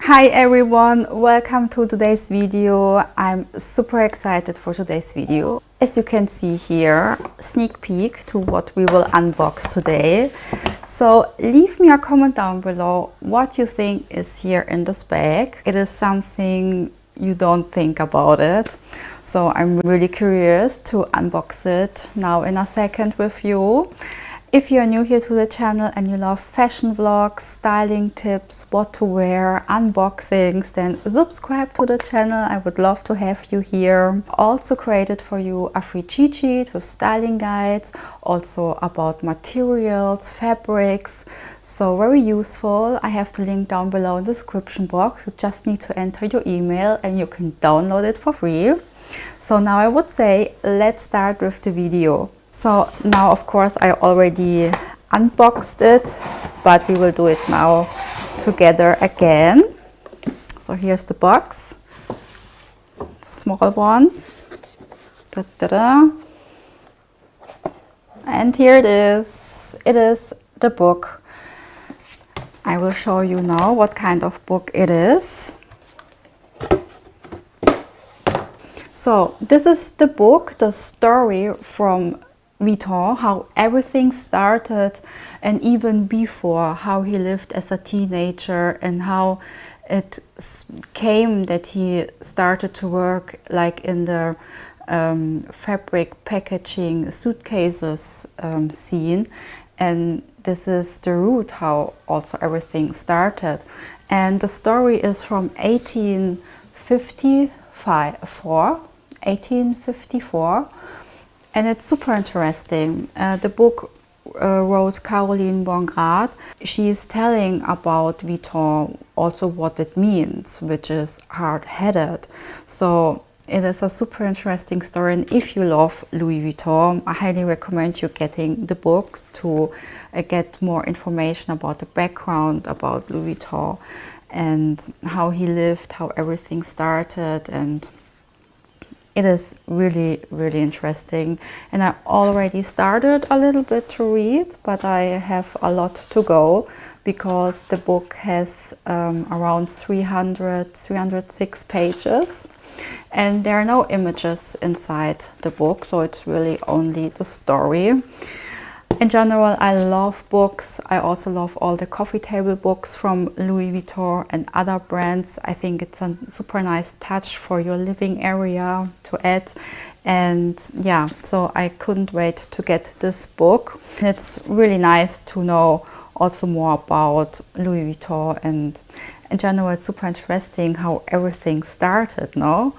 Hi everyone, welcome to today's video. I'm super excited for today's video. As you can see here, sneak peek to what we will unbox today. So leave me a comment down below what you think is here in this bag. It is something you don't think about it. So I'm really curious to unbox it now in a second with you. If you're new here to the channel and you love fashion vlogs, styling tips, what to wear, unboxings, then subscribe to the channel. I would love to have you here. Also created for you a free cheat sheet with styling guides, also about materials, fabrics. So very useful. I have the link down below in the description box. You just need to enter your email and you can download it for free. So now I would say, let's start with the video. So now, of course, I already unboxed it, but we will do it now together again. So here's the box, the small one. And here it is. It is the book. I will show you now what kind of book it is. So this is the book, the story from Vuitton, how everything started, and even before, how he lived as a teenager and how it came that he started to work like in the fabric packaging suitcases scene. And this is the root how also everything started. And the story is from 1854. And it's super interesting. The book wrote Caroline Bongrad. She is telling about Vuitton, also what it means, which is hard-headed. So it is a super interesting story. And if you love Louis Vuitton, I highly recommend you getting the book to get more information about the background about Louis Vuitton and how he lived, how everything started. And it is really, really interesting. And I already started a little bit to read, but I have a lot to go because the book has around 306 pages. And there are no images inside the book, so it's really only the story. In general, I love books. I also love all the coffee table books from Louis Vuitton and other brands. I think it's a super nice touch for your living area to add. And yeah, so I couldn't wait to get this book. It's really nice to know also more about Louis Vuitton, and in general, it's super interesting how everything started, no?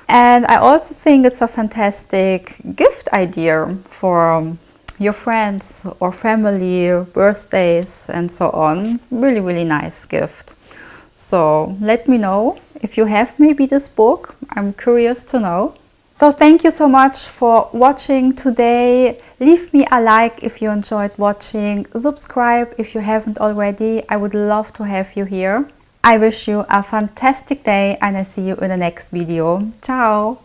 And I also think it's a fantastic gift idea for your friends or family, birthdays and so on. Really, really nice gift. So let me know if you have maybe this book. I'm curious to know. So thank you so much for watching today. Leave me a like if you enjoyed watching. Subscribe if you haven't already. I would love to have you here. I wish you a fantastic day and I see you in the next video. Ciao!